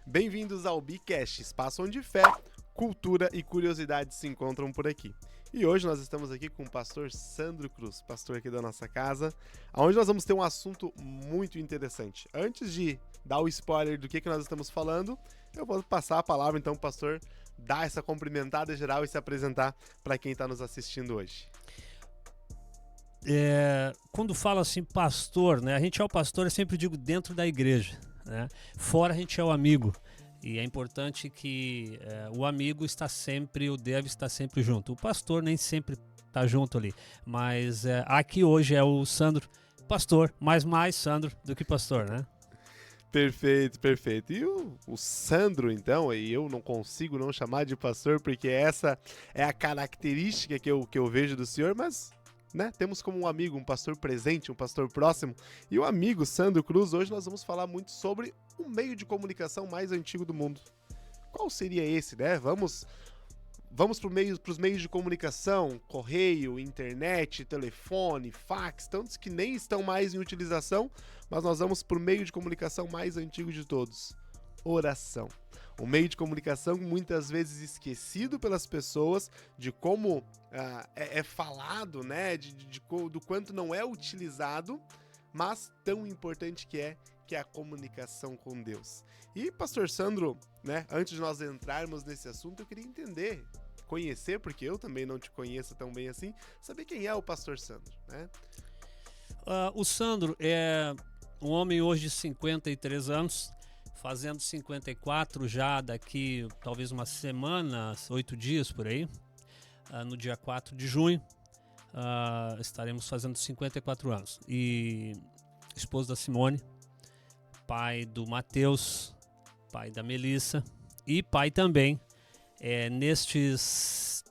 Bem-vindos ao Bicast, espaço onde fé, cultura e curiosidade se encontram por aqui. E hoje nós estamos aqui com o pastor Sandro Cruz, pastor aqui da nossa casa, onde nós vamos ter um assunto muito interessante. Antes de dar o spoiler do que nós estamos falando, eu vou passar a palavra então para o pastor dar essa cumprimentada geral e se apresentar para quem está nos assistindo hoje. Quando fala assim pastor, né? A gente é o pastor, eu sempre digo dentro da igreja, né? Fora a gente é o amigo. E é importante que o amigo está sempre, ou deve estar sempre junto. O pastor nem sempre está junto ali. Mas aqui hoje é o Sandro, pastor, mas mais Sandro do que pastor, né? Perfeito, perfeito. E o Sandro, então, e eu não consigo não chamar de pastor, porque essa é a característica que eu vejo do senhor, mas... né? Temos como um amigo, um pastor presente, um pastor próximo. E o amigo Sandro Cruz, hoje nós vamos falar muito sobre o meio de comunicação mais antigo do mundo. Qual seria esse, né? Vamos para os meios de comunicação, correio, internet, telefone, fax, tantos que nem estão mais em utilização, mas nós vamos para o meio de comunicação mais antigo de todos, oração. Um meio de comunicação muitas vezes esquecido pelas pessoas de como é falado, né? Do quanto não é utilizado, mas tão importante que é a comunicação com Deus. E, pastor Sandro, né? Antes de nós entrarmos nesse assunto, eu queria entender, conhecer, porque eu também não te conheço tão bem assim, saber quem é o pastor Sandro, né? O Sandro é um homem hoje de 53 anos, fazendo 54 já daqui talvez uma semana, 8 dias por aí, no dia 4 de junho, estaremos fazendo 54 anos. E esposo da Simone, pai do Matheus, pai da Melissa e pai também, nestes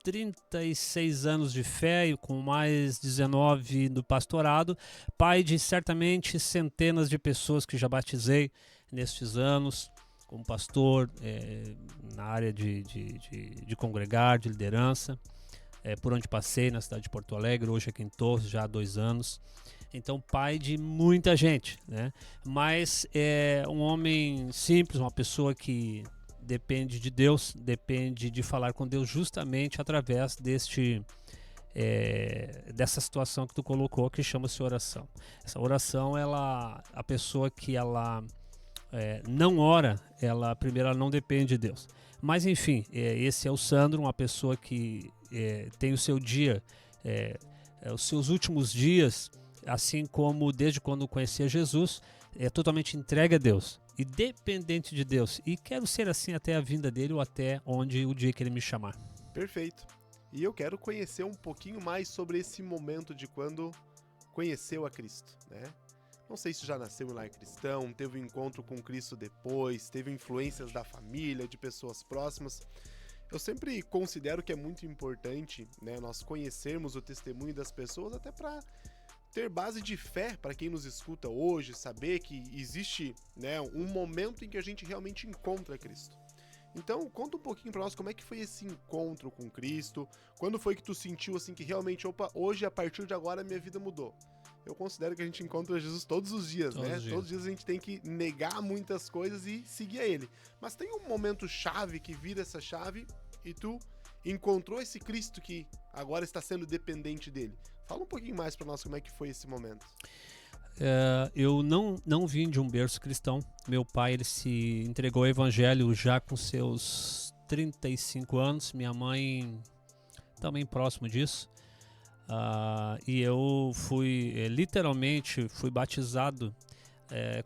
36 anos de fé e com mais 19 do pastorado, pai de certamente centenas de pessoas que já batizei nestes anos, como pastor, na área de congregar, de liderança, por onde passei na cidade de Porto Alegre, hoje aqui em Torres, já há 2 anos. Então, pai de muita gente, né? Mas é um homem simples, uma pessoa que depende de Deus, depende de falar com Deus justamente através dessa situação que tu colocou, que chama-se oração. Essa oração, a pessoa que ela não ora, primeiro ela não depende de Deus. Mas enfim, esse é o Sandro, uma pessoa que tem o seu dia, os seus últimos dias, assim como desde quando conhecia Jesus, é totalmente entregue a Deus e dependente de Deus. E quero ser assim até a vinda dele ou até o dia que ele me chamar. Perfeito. E eu quero conhecer um pouquinho mais sobre esse momento de quando conheceu a Cristo, né? Não sei se já nasceu em lar cristão, teve um encontro com Cristo depois, teve influências da família, de pessoas próximas. Eu sempre considero que é muito importante, né, nós conhecermos o testemunho das pessoas até para ter base de fé para quem nos escuta hoje, saber que existe, né, um momento em que a gente realmente encontra Cristo. Então, conta um pouquinho para nós como é que foi esse encontro com Cristo, quando foi que tu sentiu assim que realmente, opa, hoje a partir de agora minha vida mudou. Eu considero que a gente encontra Jesus todos os dias, né? Todos os dias a gente tem que negar muitas coisas e seguir a Ele. Mas tem um momento chave que vira essa chave e tu encontrou esse Cristo que agora está sendo dependente dele. Fala um pouquinho mais para nós como é que foi esse momento. Eu não vim de um berço cristão. Meu pai, ele se entregou ao evangelho já com seus 35 anos. Minha mãe também próximo disso. E eu literalmente fui batizado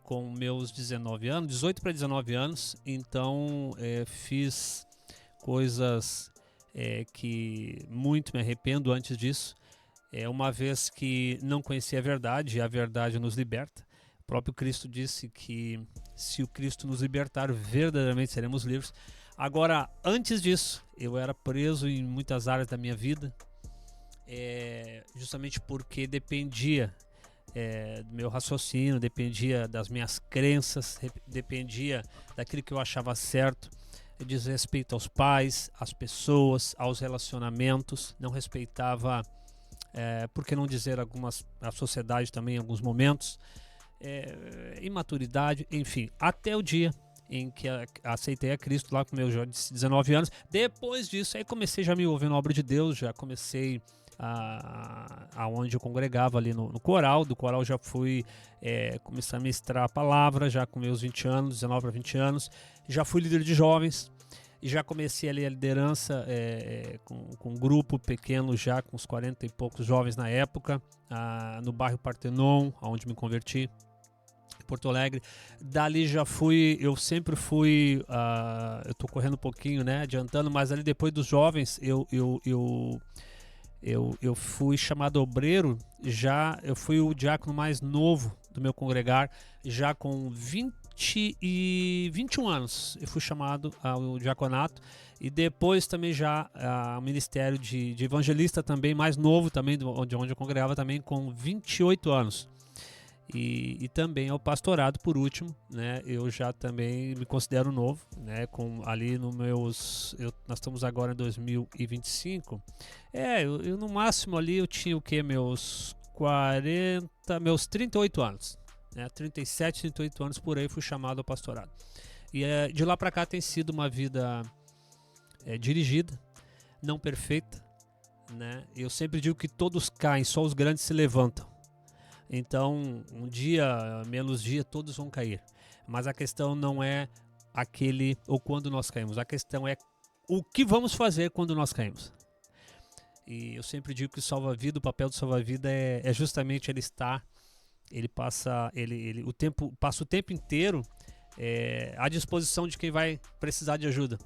com meus 19 anos, 18 para 19 anos. Então fiz coisas que muito me arrependo antes disso. Uma vez que não conhecia a verdade, e a verdade nos liberta. O próprio Cristo disse que se o Cristo nos libertar, verdadeiramente seremos livres. Agora, antes disso, eu era preso em muitas áreas da minha vida, justamente porque dependia do meu raciocínio, dependia das minhas crenças, dependia daquilo que eu achava certo, diz respeito aos pais, às pessoas, aos relacionamentos, não respeitava, por que não dizer a sociedade também em alguns momentos, imaturidade, enfim, até o dia em que aceitei a Cristo lá com meus 19 anos. Depois disso, aí comecei já a me envolver na obra de Deus, já comecei aonde eu congregava ali no coral. Do coral já fui começar a ministrar a palavra, já com meus 20 anos, 19 para 20 anos. Já fui líder de jovens, e já comecei ali a liderança com um grupo pequeno, já com uns 40 e poucos jovens na época, no bairro Partenon, onde me converti, em Porto Alegre. Dali já fui, eu sempre fui, eu tô correndo um pouquinho, né, adiantando, mas ali depois dos jovens, eu fui chamado obreiro, eu fui o diácono mais novo do meu congregar, já com 21 anos eu fui chamado ao diaconato, e depois também já ao ministério de evangelista também, mais novo também, de onde eu congregava também, com 28 anos. E também ao pastorado, por último, né? Eu já também me considero novo, né? Ali no nós estamos agora em 2025. Eu no máximo ali eu tinha o quê? Meus 38 anos, né? 37, 38 anos por aí fui chamado ao pastorado. E de lá para cá tem sido uma vida dirigida, não perfeita, né? Eu sempre digo que todos caem, só os grandes se levantam. Então, um dia, menos dia, todos vão cair. Mas a questão não é aquele ou quando nós caímos. A questão é o que vamos fazer quando nós caímos. E eu sempre digo que o papel do salva-vida é justamente ele estar, passa o tempo inteiro à disposição de quem vai precisar de ajuda.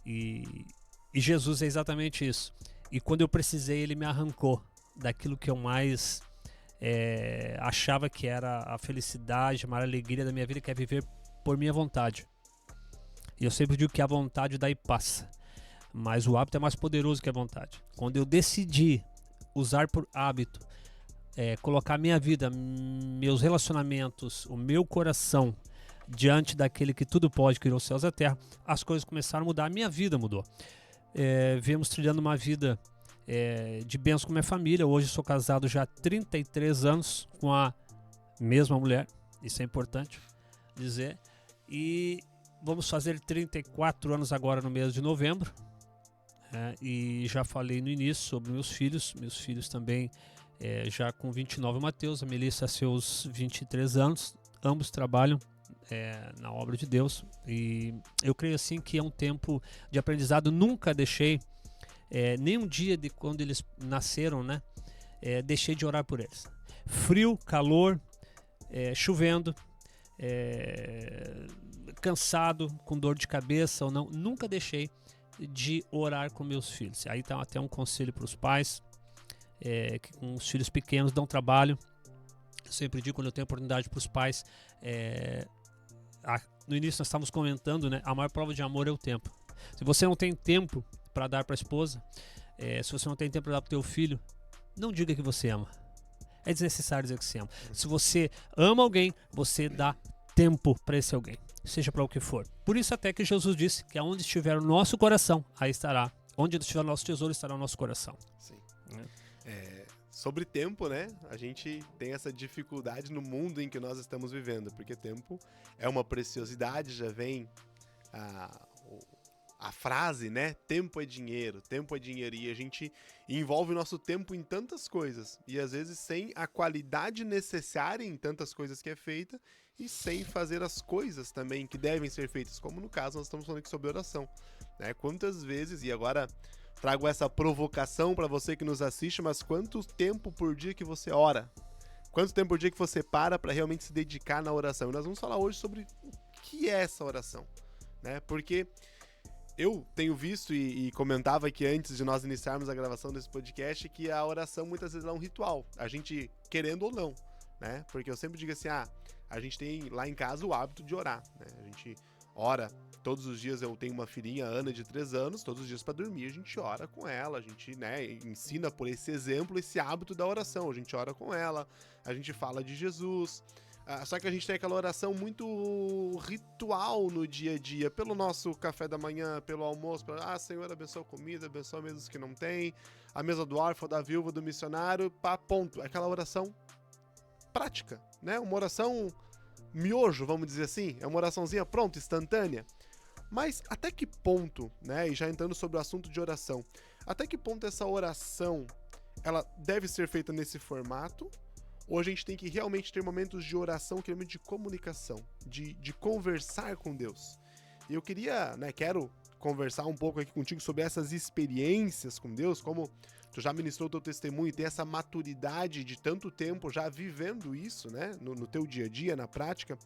E Jesus é exatamente isso. E quando eu precisei, ele me arrancou daquilo que eu mais achava que era a felicidade, a maior alegria da minha vida, que é viver por minha vontade. E eu sempre digo que a vontade daí passa, mas o hábito é mais poderoso que a vontade. Quando eu decidi usar por hábito, colocar minha vida, meus relacionamentos, o meu coração diante daquele que tudo pode, criou os céus e a terra, as coisas começaram a mudar, a minha vida mudou. Viemos trilhando uma vida de bênção com minha família. Hoje sou casado já há 33 anos com a mesma mulher, isso é importante dizer, e vamos fazer 34 anos agora no mês de novembro, e já falei no início sobre meus filhos também, já com 29 o Matheus, a Melissa seus 23 anos, ambos trabalham na obra de Deus, e eu creio assim que é um tempo de aprendizado. Nunca deixei nem um dia de quando eles nasceram, né? Deixei de orar por eles. Frio, calor, chovendo, cansado, com dor de cabeça ou não, nunca deixei de orar com meus filhos. Aí tá até um conselho para os pais que com os filhos pequenos dão trabalho. Eu sempre digo, quando eu tenho oportunidade para os pais, no início nós estávamos comentando, né? A maior prova de amor é o tempo. Se você não tem tempo para dar para a esposa, se você não tem tempo para dar para o teu filho, não diga que você ama. É desnecessário dizer que você ama. Se você ama alguém, você dá tempo para esse alguém, seja para o que for. Por isso até que Jesus disse que aonde estiver o nosso coração, aí estará. Onde estiver o nosso tesouro, estará o nosso coração. Sim. Sobre tempo, né? A gente tem essa dificuldade no mundo em que nós estamos vivendo, porque tempo é uma preciosidade. Já vem a frase, né? Tempo é dinheiro, e a gente envolve o nosso tempo em tantas coisas, e às vezes sem a qualidade necessária em tantas coisas que é feita, e sem fazer as coisas também que devem ser feitas, como no caso nós estamos falando aqui sobre oração, né? Quantas vezes, e agora trago essa provocação para você que nos assiste, mas quanto tempo por dia que você ora? Quanto tempo por dia que você para realmente se dedicar na oração? E nós vamos falar hoje sobre o que é essa oração, né? Porque eu tenho visto e comentava aqui antes de nós iniciarmos a gravação desse podcast que a oração muitas vezes é um ritual, a gente querendo ou não, né? Porque eu sempre digo assim, a gente tem lá em casa o hábito de orar, né? A gente ora todos os dias. Eu tenho uma filhinha, Ana, de 3 anos, todos os dias para dormir a gente ora com ela, a gente, né, ensina por esse exemplo, esse hábito da oração, a gente ora com ela, a gente fala de Jesus. Só que a gente tem aquela oração muito ritual no dia a dia, pelo nosso café da manhã, pelo almoço, Senhor, abençoa a comida, abençoa mesmo os que não tem, a mesa do órfão, da viúva, do missionário, ponto. Aquela oração prática, né? Uma oração miojo, vamos dizer assim, é uma oraçãozinha pronta, instantânea. Mas até que ponto, né, e já entrando sobre o assunto de oração, até que ponto essa oração, ela deve ser feita nesse formato, ou a gente tem que realmente ter momentos de oração, que é de comunicação, de conversar com Deus? E eu queria, né, quero conversar um pouco aqui contigo sobre essas experiências com Deus, como tu já ministrou o teu testemunho e tem essa maturidade de tanto tempo já vivendo isso, né, no teu dia a dia, na prática.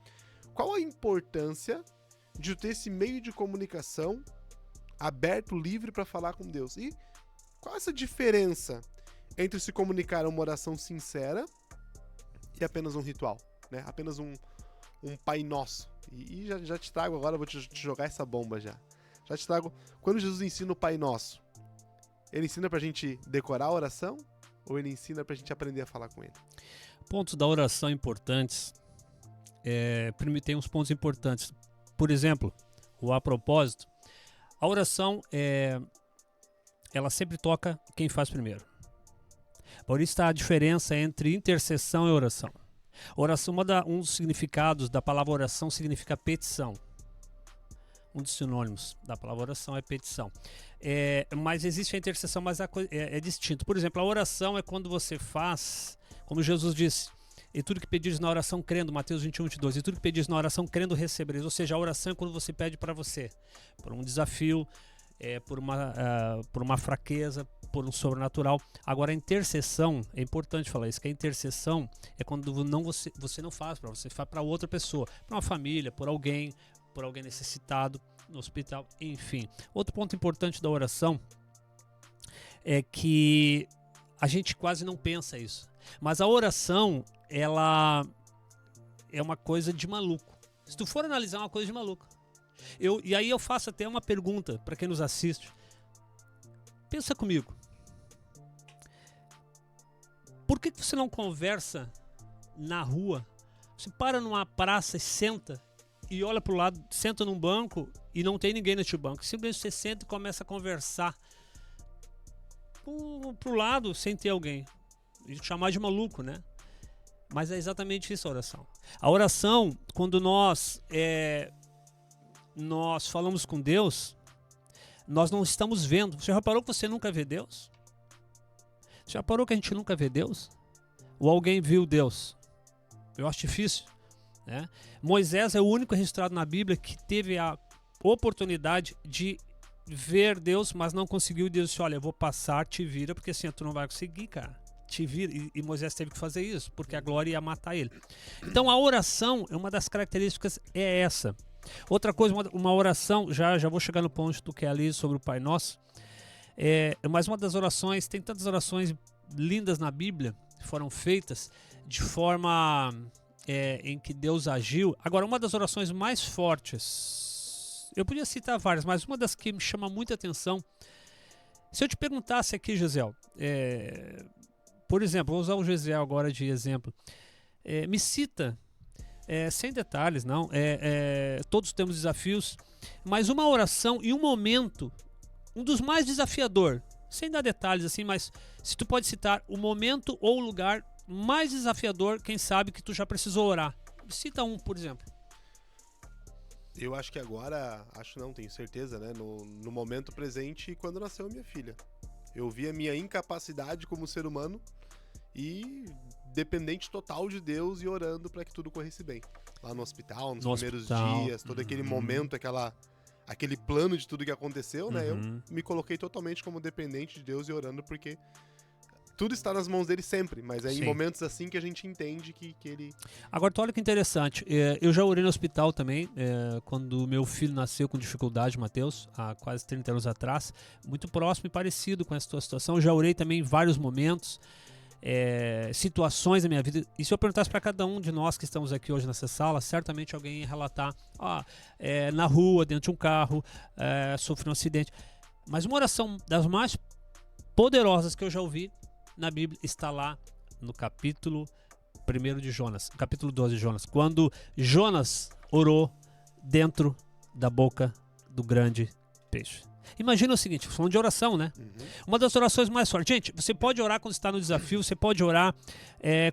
Qual a importância de ter esse meio de comunicação aberto, livre para falar com Deus? E qual essa diferença entre se comunicar uma oração sincera e apenas um ritual, né? Apenas um Pai Nosso. E já te trago agora, vou te jogar essa bomba já. Já te trago, quando Jesus ensina o Pai Nosso, ele ensina pra gente decorar a oração ou ele ensina pra gente aprender a falar com ele? Pontos da oração importantes. Primeiro tem uns pontos importantes. Por exemplo, o a propósito, a oração, ela sempre toca quem faz primeiro. Por isso está a diferença entre intercessão e oração. Oração, um dos significados da palavra oração significa petição. Um dos sinônimos da palavra oração é petição. Mas existe a intercessão, mas é distinto. Por exemplo, a oração é quando você faz, como Jesus disse, e tudo que pedires na oração crendo, Mateus 21, 22, e tudo que pedires na oração crendo recebereis. Ou seja, a oração é quando você pede para você, por um desafio, por uma fraqueza, por um sobrenatural. Agora, a intercessão, é importante falar isso, que a intercessão é quando você não faz para você, faz para outra pessoa, para uma família, por alguém necessitado, no hospital, enfim. Outro ponto importante da oração é que a gente quase não pensa isso, mas a oração, ela é uma coisa de maluco. Se tu for analisar, é uma coisa de maluco. E aí eu faço até uma pergunta para quem nos assiste. Pensa comigo. Por que você não conversa na rua? Você para numa praça e senta e olha para o lado, senta num banco e não tem ninguém neste banco. Simplesmente você senta e começa a conversar pro lado sem ter alguém. A gente chamar de maluco, né? Mas é exatamente isso a oração. A oração, quando nós falamos com Deus, nós não estamos vendo. Você reparou que você nunca vê Deus? Você reparou que a gente nunca vê Deus? Ou alguém viu Deus? Eu acho difícil, né? Moisés é o único registrado na Bíblia que teve a oportunidade de ver Deus, mas não conseguiu. Deus disse, olha, eu vou passar, te vira, porque assim tu não vai conseguir, cara. Te vira. E Moisés teve que fazer isso, porque a glória ia matar ele. Então a oração, uma das características é essa. Outra coisa, uma oração, já vou chegar no ponto que tu quer ali sobre o Pai Nosso, mas uma das orações, tem tantas orações lindas na Bíblia, que foram feitas de forma em que Deus agiu. Agora, uma das orações mais fortes, eu podia citar várias, mas uma das que me chama muita atenção, se eu te perguntasse aqui, Gisele, por exemplo, vou usar o Gisele agora de exemplo, me cita, sem detalhes, não, todos temos desafios, mas uma oração e um momento, um dos mais desafiador, sem dar detalhes assim, mas se tu pode citar o momento ou o lugar mais desafiador, quem sabe que tu já precisou orar. Cita um, por exemplo. Eu acho que agora, tenho certeza, né? No momento presente, quando nasceu a minha filha. Eu vi a minha incapacidade como ser humano e dependente total de Deus e orando para que tudo corresse bem. Lá no hospital, nos primeiros dias, todo aquele momento, aquele plano de tudo que aconteceu, né? Eu me coloquei totalmente como dependente de Deus e orando, porque tudo está nas mãos dele sempre, mas é em momentos assim que a gente entende que ele... Agora, tu olha que interessante, eu já orei no hospital também, quando meu filho nasceu com dificuldade, Mateus, há quase 30 anos atrás, muito próximo e parecido com essa tua situação. Eu já orei também em vários momentos, situações da minha vida, e se eu perguntasse para cada um de nós que estamos aqui hoje nessa sala, certamente alguém ia relatar, na rua, dentro de um carro, sofreu um acidente. Mas uma oração das mais poderosas que eu já ouvi na Bíblia está lá no capítulo 1 de Jonas, capítulo 12 de Jonas, quando Jonas orou dentro da boca do grande peixe. Imagina o seguinte, falando de oração, né? Uma das orações mais fortes. Gente, você pode orar quando está no desafio, você pode orar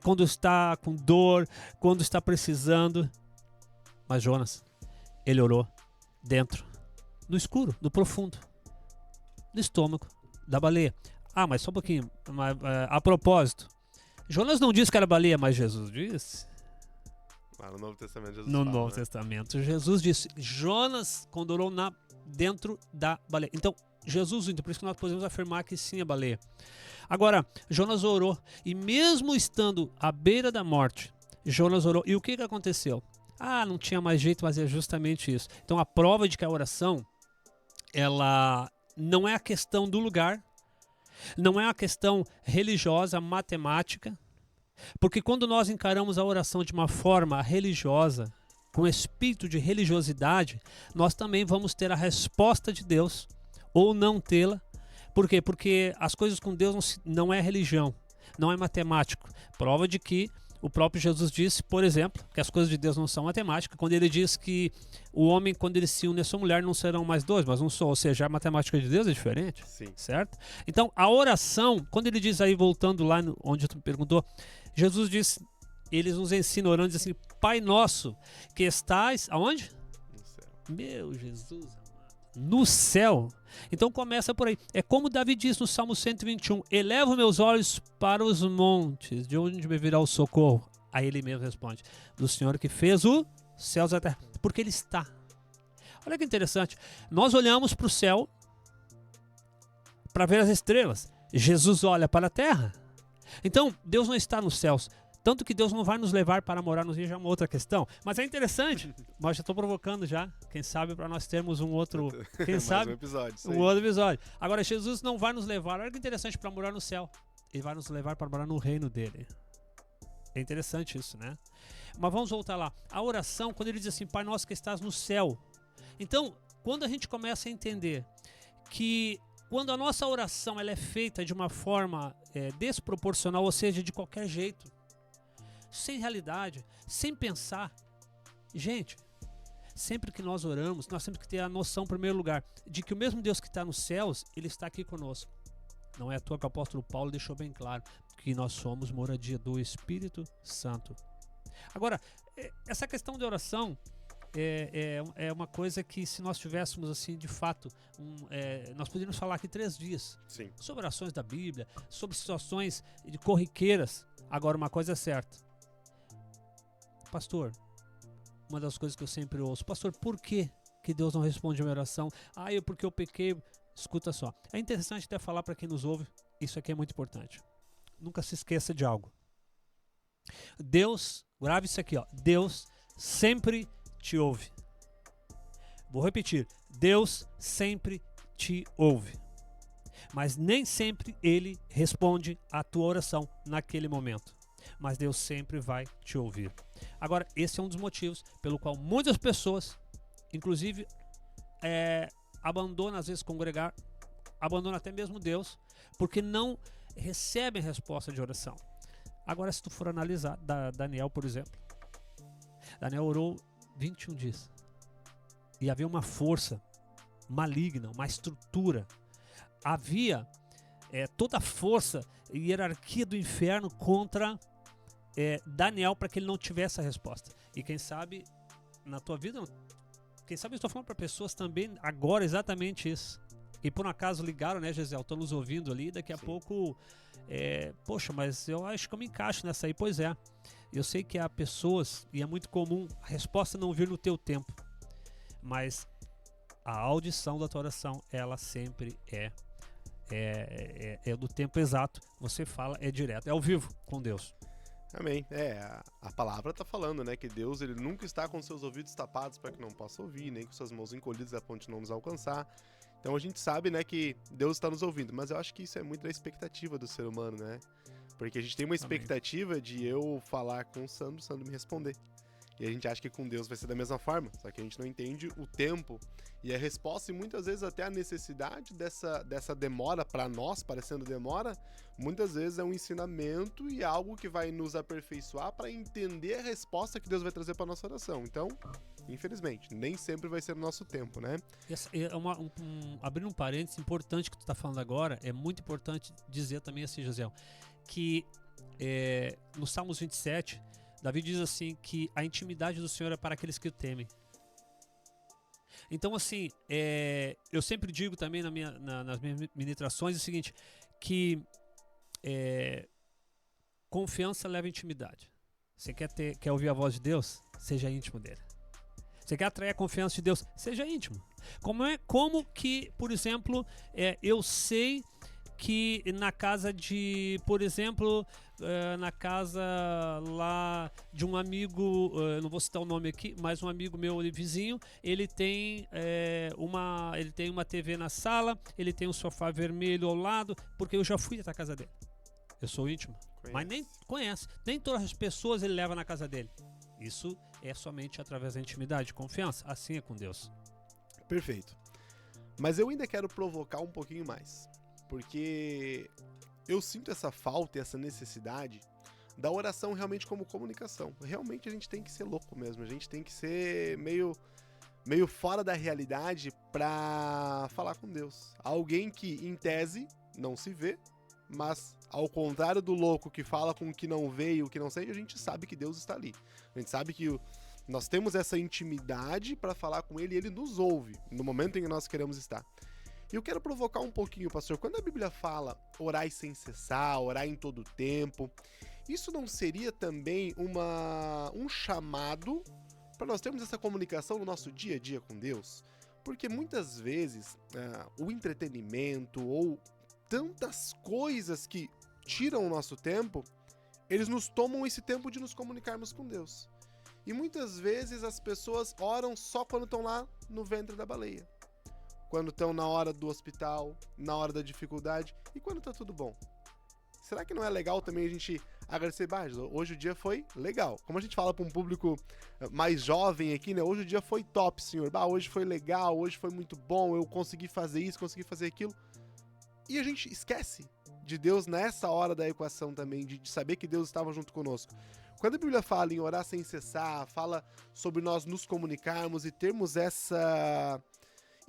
quando está com dor, quando está precisando. Mas Jonas, ele orou dentro, no escuro, no profundo, no estômago da baleia. Mas só um pouquinho. A propósito, Jonas não disse que era baleia, mas Jesus disse. No Novo Testamento, Jesus No fala, Novo né? Testamento, Jesus disse, Jonas quando orou dentro da baleia. Então, Jesus, por isso que nós podemos afirmar que sim, é baleia. Agora, Jonas orou, e mesmo estando à beira da morte, Jonas orou. E o que aconteceu? Não tinha mais jeito, mas é justamente isso. Então, a prova de que a oração, ela não é a questão do lugar, não é uma questão religiosa, matemática, porque quando nós encaramos a oração de uma forma religiosa, com espírito de religiosidade, nós também vamos ter a resposta de Deus ou não tê-la. Por quê? Porque as coisas com Deus não é religião, não é matemático. Prova de que o próprio Jesus disse, por exemplo, que as coisas de Deus não são matemática, quando ele diz que o homem, quando ele se une a sua mulher, não serão mais dois, mas um só. Ou seja, a matemática de Deus é diferente. Sim. Certo? Então, a oração, quando ele diz aí, voltando lá onde tu me perguntou, Jesus diz, eles nos ensinam orando, diz assim, Pai nosso, que estás, aonde? No céu. Meu Jesus amado. No céu. Então começa por aí. É como Davi diz no Salmo 121, elevo meus olhos para os montes, de onde me virá o socorro? Aí ele mesmo responde, do Senhor que fez os céus e a terra. Porque ele está. Olha que interessante. Nós olhamos para o céu para ver as estrelas. Jesus olha para a terra. Então, Deus não está nos céus. Tanto que Deus não vai nos levar para morar nos céus, já é uma outra questão. Mas é interessante. Mas já estou provocando já. Quem sabe para nós termos um outro... Quem sabe? Mais um episódio. Um outro episódio. Agora, Jesus não vai nos levar... Olha que interessante, para morar no céu. Ele vai nos levar para morar no reino dele. É interessante isso, né? Mas vamos voltar lá. A oração, quando ele diz assim, Pai nosso que estás no céu. Então, quando a gente começa a entender que quando a nossa oração ela é feita de uma forma desproporcional, ou seja, de qualquer jeito, sem realidade, sem pensar, gente, sempre que nós oramos, nós temos que ter a noção, em primeiro lugar, de que o mesmo Deus que está nos céus, Ele está aqui conosco. Não é à toa que o apóstolo Paulo deixou bem claro que nós somos moradia do Espírito Santo. Agora, essa questão de oração é uma coisa que, se nós tivéssemos assim, de fato, nós poderíamos falar aqui 3 dias. Sim. Sobre orações da Bíblia, sobre situações de corriqueiras. Agora, uma coisa é certa. Pastor, uma das coisas que eu sempre ouço, pastor, por que Deus não responde a minha oração? Porque eu pequei. Escuta só, é interessante até falar para quem nos ouve, isso aqui é muito importante. Nunca se esqueça de algo. Deus, grave isso aqui, Deus sempre te ouve. Vou repetir, Deus sempre te ouve. Mas nem sempre Ele responde a tua oração naquele momento. Mas Deus sempre vai te ouvir. Agora, esse é um dos motivos pelo qual muitas pessoas, inclusive, abandonam às vezes congregar, abandonam até mesmo Deus, porque não recebem resposta de oração. Agora, se tu for analisar, Daniel, por exemplo, Daniel orou 21 dias. E havia uma força maligna, uma estrutura. Havia toda a força e hierarquia do inferno contra Daniel para que ele não tivesse a resposta. E quem sabe, na tua vida, quem sabe eu estou falando para pessoas também agora exatamente isso. E por um acaso ligaram, né, Gisele? Estão nos ouvindo ali, daqui a pouco... poxa, mas eu acho que eu me encaixo nessa aí. Pois é, eu sei que há pessoas, e é muito comum, a resposta não vir no teu tempo. Mas a audição da tua oração, ela sempre é do tempo exato. Você fala, é direto, é ao vivo com Deus. Amém. A palavra está falando, né, que Deus ele nunca está com seus ouvidos tapados para que não possa ouvir, nem com suas mãos encolhidas a ponto de não nos alcançar. Então a gente sabe, né, que Deus está nos ouvindo, mas eu acho que isso é muito da expectativa do ser humano, né? Porque a gente tem uma expectativa de eu falar com o Sandro me responder. E a gente acha que com Deus vai ser da mesma forma, só que a gente não entende o tempo e a resposta, e muitas vezes até a necessidade dessa demora para nós, parecendo demora, muitas vezes é um ensinamento e algo que vai nos aperfeiçoar para entender a resposta que Deus vai trazer para nossa oração. Então, infelizmente, nem sempre vai ser no nosso tempo, né? Abrindo um parênteses importante que tu está falando agora, é muito importante dizer também assim, José, que no Salmos 27, Davi diz assim que a intimidade do Senhor é para aqueles que o temem. Então, assim, eu sempre digo também nas minhas ministrações o seguinte, que confiança leva à intimidade. Você quer ouvir a voz de Deus? Seja íntimo dele. Você quer atrair a confiança de Deus? Seja íntimo. Como que, por exemplo, eu sei que na casa de, por exemplo, na casa lá de um amigo, não vou citar o nome aqui, mas um amigo meu vizinho, ele tem uma TV na sala, ele tem um sofá vermelho ao lado, porque eu já fui até a casa dele. Eu sou íntimo, mas nem conhece. Nem todas as pessoas ele leva na casa dele. Isso é somente através da intimidade, confiança. Assim é com Deus. Perfeito. Mas eu ainda quero provocar um pouquinho mais. Porque eu sinto essa falta e essa necessidade da oração realmente como comunicação. Realmente a gente tem que ser louco mesmo. A gente tem que ser meio fora da realidade pra falar com Deus. Alguém que, em tese, não se vê, mas ao contrário do louco que fala com o que não vê e o que não sente, a gente sabe que Deus está ali. A gente sabe que nós temos essa intimidade para falar com Ele e Ele nos ouve no momento em que nós queremos estar. E eu quero provocar um pouquinho, pastor, quando a Bíblia fala orai sem cessar, orar em todo tempo, isso não seria também um chamado para nós termos essa comunicação no nosso dia a dia com Deus? Porque muitas vezes o entretenimento ou tantas coisas que tiram o nosso tempo, eles nos tomam esse tempo de nos comunicarmos com Deus. E muitas vezes as pessoas oram só quando estão lá no ventre da baleia. Quando estão na hora do hospital, na hora da dificuldade e quando tá tudo bom. Será que não é legal também a gente agradecer? Hoje o dia foi legal. Como a gente fala para um público mais jovem aqui, né? Hoje o dia foi top, senhor. Hoje foi legal, hoje foi muito bom, eu consegui fazer isso, consegui fazer aquilo. E a gente esquece de Deus nessa hora da equação também, de saber que Deus estava junto conosco. Quando a Bíblia fala em orar sem cessar, fala sobre nós nos comunicarmos e termos essa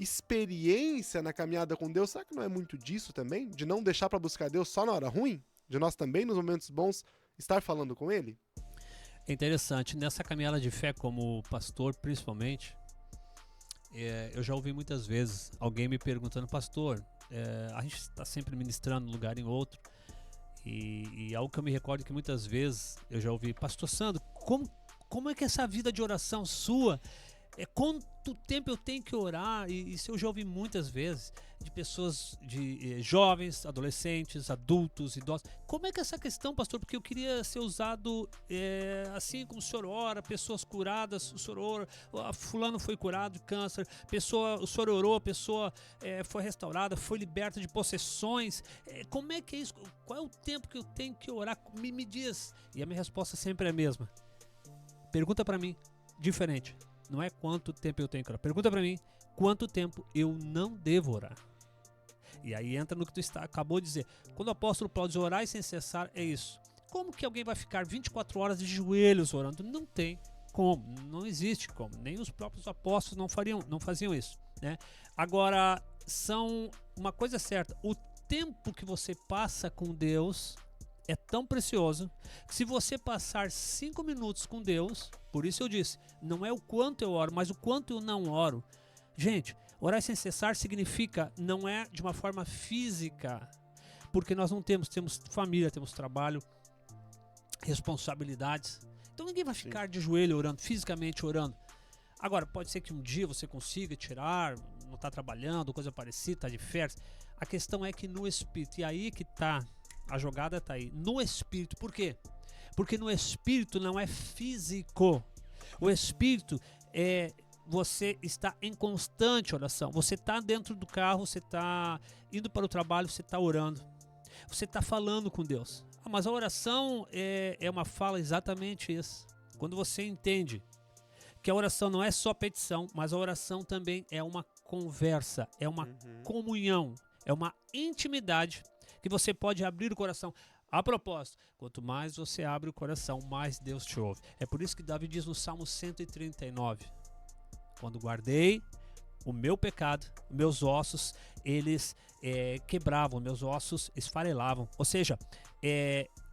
experiência na caminhada com Deus, será que não é muito disso também? De não deixar para buscar Deus só na hora ruim? De nós também, nos momentos bons, estar falando com Ele? É interessante, nessa caminhada de fé como pastor, principalmente, eu já ouvi muitas vezes alguém me perguntando, pastor, a gente está sempre ministrando de um lugar em outro, e algo que eu me recordo que muitas vezes eu já ouvi, pastor Sandro, como é que essa vida de oração sua, quanto tempo eu tenho que orar? E isso eu já ouvi muitas vezes de pessoas, de jovens, adolescentes, adultos, idosos. Como é que é essa questão, pastor? Porque eu queria ser usado assim como o senhor ora, pessoas curadas, o senhor ora, fulano foi curado de câncer, o senhor orou, a pessoa foi restaurada, foi liberta de possessões. Como é que é isso? Qual é o tempo que eu tenho que orar? Me diz. E a minha resposta sempre é a mesma. Pergunta para mim, diferente. Não é quanto tempo eu tenho que orar. Pergunta pra mim, quanto tempo eu não devo orar. E aí entra no que tu acabou de dizer. Quando o apóstolo Paulo diz orar sem cessar, é isso. Como que alguém vai ficar 24 horas de joelhos orando? Não tem como, não existe como. Nem os próprios apóstolos não faziam isso, né? Agora, uma coisa certa, o tempo que você passa com Deus é tão precioso que se você passar 5 minutos com Deus, por isso eu disse, não é o quanto eu oro, mas o quanto eu não oro. Gente, orar sem cessar significa, não é de uma forma física, porque nós não temos família, temos trabalho, responsabilidades. Então ninguém vai ficar de joelho orando, fisicamente orando. Agora, pode ser que um dia você consiga tirar, não está trabalhando, coisa parecida, está de férias. A questão é que no Espírito, e aí que está. A jogada está aí, no Espírito. Por quê? Porque no Espírito não é físico. O Espírito você está em constante oração. Você está dentro do carro, você está indo para o trabalho, você está orando. Você está falando com Deus. Mas a oração é uma fala exatamente isso. Quando você entende que a oração não é só petição, mas a oração também é uma conversa, é uma comunhão, é uma intimidade que você pode abrir o coração. A propósito, quanto mais você abre o coração, mais Deus te ouve. É por isso que Davi diz no Salmo 139, quando guardei o meu pecado, meus ossos, eles quebravam, meus ossos esfarelavam. Ou seja,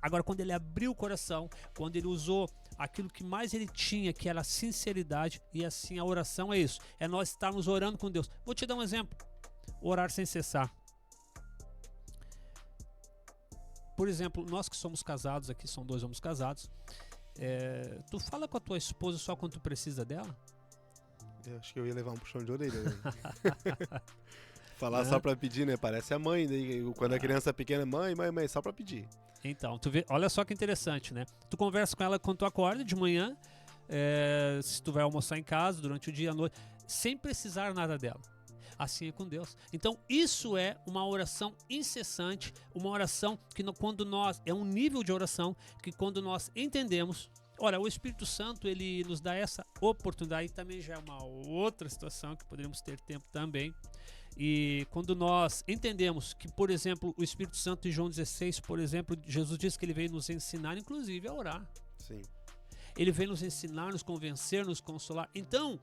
agora quando ele abriu o coração, quando ele usou aquilo que mais ele tinha, que era a sinceridade, e assim a oração é isso, é nós estarmos orando com Deus. Vou te dar um exemplo: orar sem cessar. Por exemplo, nós que somos casados aqui, são 2 homens casados, tu fala com a tua esposa só quando tu precisa dela? Eu acho que eu ia levar um puxão de orelha. Né? Falar só pra pedir, né? Parece a mãe, né? Quando a criança é pequena, mãe, só pra pedir. Então, tu vê, olha só que interessante, né? Tu conversa com ela quando tu acorda de manhã, se tu vai almoçar em casa, durante o dia, à noite, sem precisar nada dela. Assim é com Deus. Então, isso é uma oração incessante, uma oração que quando nós, é um nível de oração que quando nós entendemos. Ora, o Espírito Santo, ele nos dá essa oportunidade, também já é uma outra situação que poderíamos ter tempo também. E quando nós entendemos que, por exemplo, o Espírito Santo em João 16, por exemplo, Jesus diz que ele veio nos ensinar, inclusive, a orar. Sim. Ele veio nos ensinar, nos convencer, nos consolar. Então,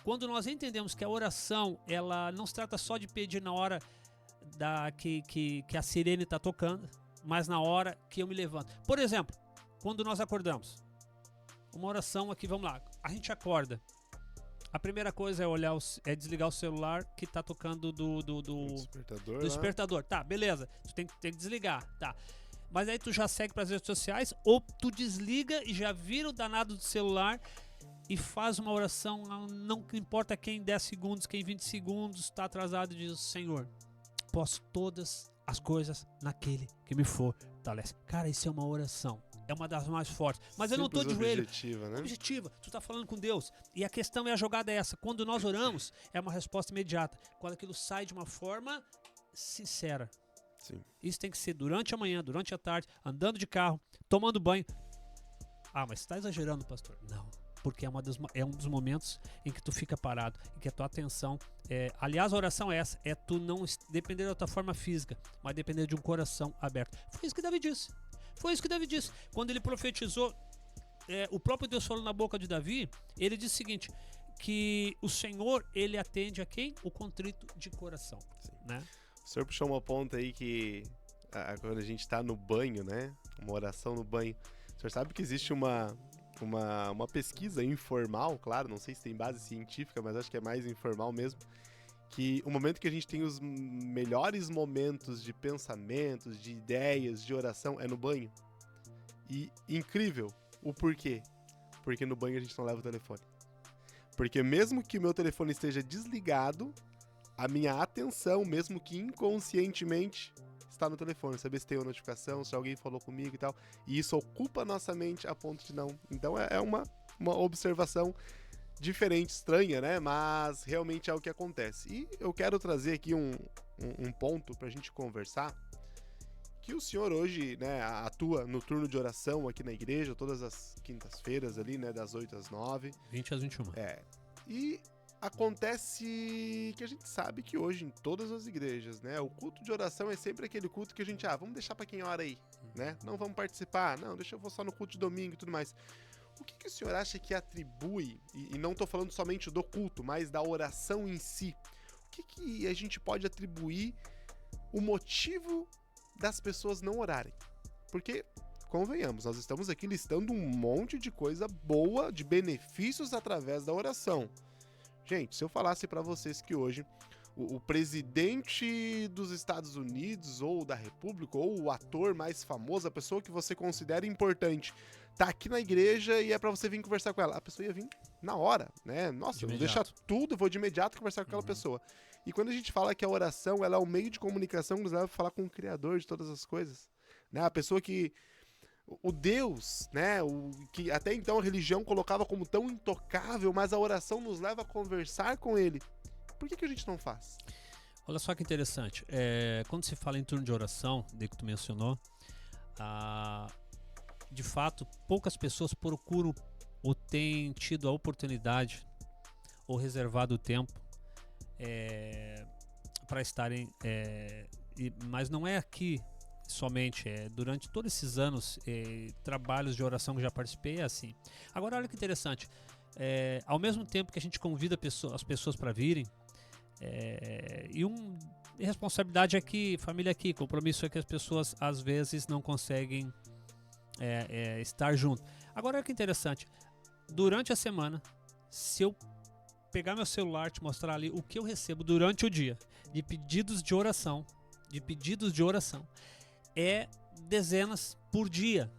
quando nós entendemos que a oração, ela não se trata só de pedir na hora que a sirene está tocando, mas na hora que eu me levanto. Por exemplo, quando nós acordamos, uma oração aqui, vamos lá, a gente acorda. A primeira coisa é desligar o celular que tá tocando do despertador. Tá, beleza. Tu tem que desligar, tá. Mas aí tu já segue para as redes sociais ou tu desliga e já vira o danado do celular e faz uma oração, não importa quem em 10 segundos, quem em 20 segundos está atrasado, diz: Senhor, posso todas as coisas naquele que me fortalece. Cara, isso é uma oração. É uma das mais fortes. Mas eu não estou de joelho. Objetiva, né? Objetiva. Tu está falando com Deus. E a questão é, a jogada é essa. Quando nós oramos, é uma resposta imediata. Quando aquilo sai de uma forma sincera. Sim. Isso tem que ser durante a manhã, durante a tarde, andando de carro, tomando banho. Ah, mas você está exagerando, pastor. Não. Porque é um dos momentos em que tu fica parado, em que a tua atenção... aliás, a oração é essa. É tu não depender da tua forma física, mas depender de um coração aberto. Foi isso que Davi disse. Quando ele profetizou, o próprio Deus falou na boca de Davi, ele disse o seguinte, que o Senhor, ele atende a quem? O contrito de coração. Né? O senhor puxou uma ponta aí que, quando a gente tá no banho, né? Uma oração no banho. O senhor sabe que existe uma pesquisa informal, claro, não sei se tem base científica, mas acho que é mais informal mesmo, que o momento que a gente tem os melhores momentos de pensamentos, de ideias, de oração é no banho. E incrível, o porquê? Porque no banho a gente não leva o telefone. Porque mesmo que o meu telefone esteja desligado, a minha atenção, mesmo que inconscientemente, está no telefone. Saber se tem uma notificação, se alguém falou comigo e tal. E isso ocupa a nossa mente a ponto de não. Então é uma observação diferente, estranha, né? Mas realmente é o que acontece. E eu quero trazer aqui um ponto pra gente conversar, que o senhor hoje, né, atua no turno de oração aqui na igreja, todas as quintas-feiras ali, né, das 8 às 9. 20 às 21. E acontece que a gente sabe que hoje em todas as igrejas, né, o culto de oração é sempre aquele culto que a gente, vamos deixar pra quem ora aí, né? Não vamos participar, não, deixa eu vou só no culto de domingo e tudo mais. O que o senhor acha que atribui, e não estou falando somente do culto, mas da oração em si, o que a gente pode atribuir o motivo das pessoas não orarem? Porque, convenhamos, nós estamos aqui listando um monte de coisa boa, de benefícios através da oração. Gente, se eu falasse para vocês que hoje o presidente dos Estados Unidos, ou da República, ou o ator mais famoso, a pessoa que você considera importante, tá aqui na igreja e é pra você vir conversar com ela, a pessoa ia vir na hora, né? Nossa, eu vou deixar tudo, vou de imediato conversar com aquela pessoa. E quando a gente fala que a oração, ela é o meio de comunicação que nos leva a falar com o Criador de todas as coisas, né? A pessoa que... O Deus, né? Que até então a religião colocava como tão intocável, mas a oração nos leva a conversar com Ele. Por que a gente não faz? Olha só que interessante. Quando se fala em turno de oração, de que tu mencionou, de fato, poucas pessoas procuram ou têm tido a oportunidade ou reservado o tempo para estarem. Mas não é aqui somente, durante todos esses anos, trabalhos de oração que já participei, é assim. Agora, olha que interessante. Ao mesmo tempo que a gente convida as pessoas para virem, e responsabilidade aqui, família aqui, compromisso é que as pessoas às vezes não conseguem estar junto. Agora olha que interessante. Durante a semana, se eu pegar meu celular e te mostrar ali o que eu recebo durante o dia de pedidos de oração, é dezenas por dia.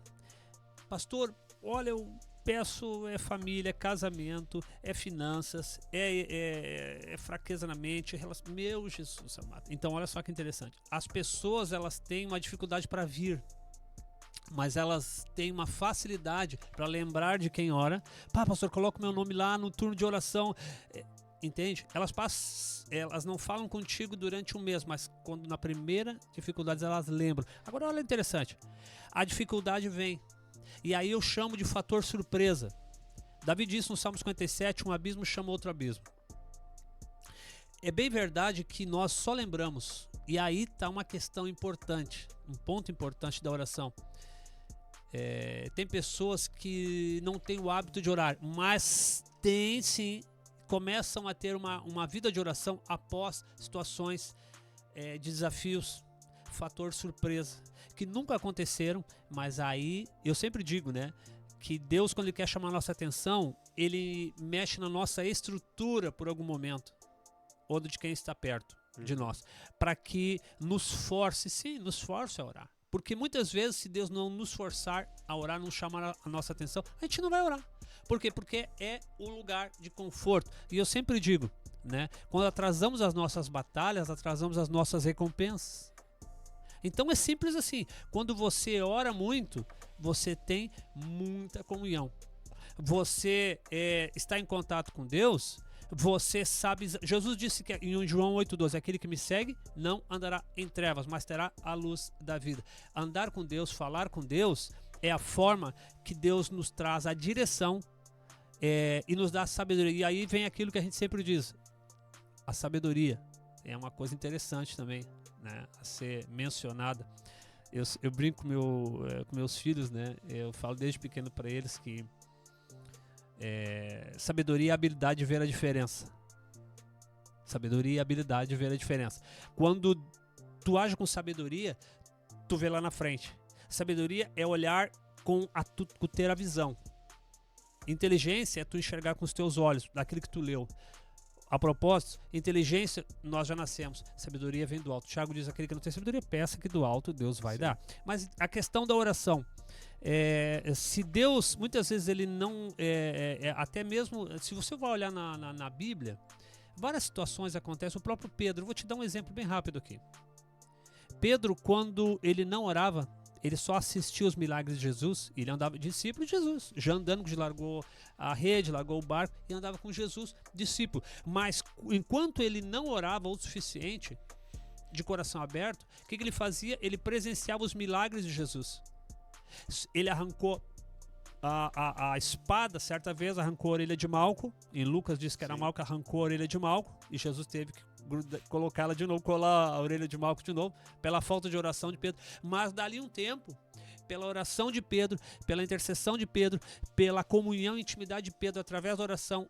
Pastor, olha, eu peço família, é casamento, é finanças, é fraqueza na mente, meu Jesus amado. Então olha só que interessante. As pessoas, elas têm uma dificuldade para vir, mas elas têm uma facilidade para lembrar de quem ora. Pá, pastor, coloca o meu nome lá no turno de oração. Entende? Elas não falam contigo durante um mês, mas quando na primeira dificuldade elas lembram. Agora olha interessante. A dificuldade vem. E aí eu chamo de fator surpresa. Davi disse no Salmo 57, um abismo chama outro abismo. É bem verdade que nós só lembramos. E aí está uma questão importante, um ponto importante da oração. Tem pessoas que não têm o hábito de orar, mas tem sim, começam a ter uma vida de oração após situações de desafios, fator surpresa, que nunca aconteceram, mas aí eu sempre digo, né, que Deus, quando Ele quer chamar a nossa atenção, Ele mexe na nossa estrutura por algum momento, ou de quem está perto de nós, para que nos force a orar. Porque muitas vezes, se Deus não nos forçar a orar, não chamar a nossa atenção, a gente não vai orar. Por quê? Porque é o lugar de conforto. E eu sempre digo, né? Quando atrasamos as nossas batalhas, atrasamos as nossas recompensas. Então é simples assim. Quando você ora muito, você tem muita comunhão. Você está em contato com Deus. Você sabe, Jesus disse que em João 8,12, aquele que me segue não andará em trevas, mas terá a luz da vida. Andar com Deus, falar com Deus, é a forma que Deus nos traz a direção e nos dá a sabedoria. E aí vem aquilo que a gente sempre diz, a sabedoria é uma coisa interessante também, né, a ser mencionada. Eu brinco com meus filhos, né, eu falo desde pequeno para eles que sabedoria e habilidade de ver a diferença. Sabedoria e habilidade de ver a diferença. Quando tu age com sabedoria, tu vê lá na frente. Sabedoria é olhar com ter a visão. Inteligência é tu enxergar com os teus olhos, daquilo que tu leu. A propósito, inteligência, nós já nascemos. Sabedoria vem do alto. Tiago diz, aquele que não tem sabedoria, peça que do alto Deus vai dar. Mas a questão da oração, se Deus, muitas vezes ele não, até mesmo, se você vai olhar na Bíblia, várias situações acontecem. O próprio Pedro, vou te dar um exemplo bem rápido aqui. Pedro, quando ele não orava, ele só assistia os milagres de Jesus, ele andava discípulo de Jesus, já andando, largou a rede, largou o barco e andava com Jesus, discípulo. Mas enquanto ele não orava o suficiente, de coração aberto, o que ele fazia? Ele presenciava os milagres de Jesus. Ele arrancou a espada, certa vez arrancou a orelha de Malco, em Lucas diz que era Malco, arrancou a orelha de Malco, e Jesus teve que colocá-la de novo, colar a orelha de Malco de novo, pela falta de oração de Pedro. Mas dali um tempo, pela oração de Pedro, pela intercessão de Pedro, pela comunhão e intimidade de Pedro, através da oração,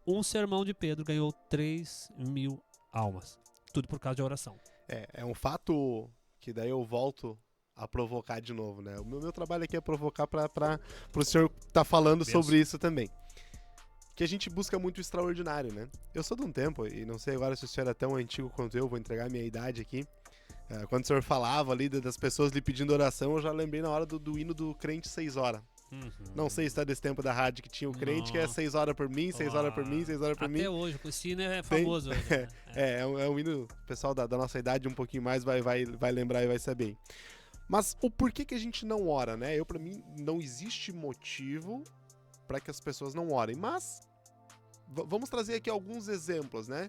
um sermão de Pedro ganhou 3.000 almas. Tudo por causa de oração. É um fato que daí eu volto a provocar de novo, né? O meu trabalho aqui é provocar para o senhor estar falando sobre isso também. Que a gente busca muito o extraordinário, né? Eu sou de um tempo, e não sei agora se o senhor é tão antigo quanto eu, vou entregar a minha idade aqui. Quando o senhor falava ali das pessoas lhe pedindo oração, eu já lembrei na hora do hino do crente 6 horas. Não sei se tá desse tempo da rádio que tinha o crente, que é 6 horas por mim, 6 horas por mim, 6 horas por mim. Até hoje, o sino é famoso. Hoje, né? É um hino, o pessoal da nossa idade um pouquinho mais vai lembrar e vai saber. Mas o porquê que a gente não ora, né? Pra mim, não existe motivo para que as pessoas não orem. Mas, vamos trazer aqui alguns exemplos, né?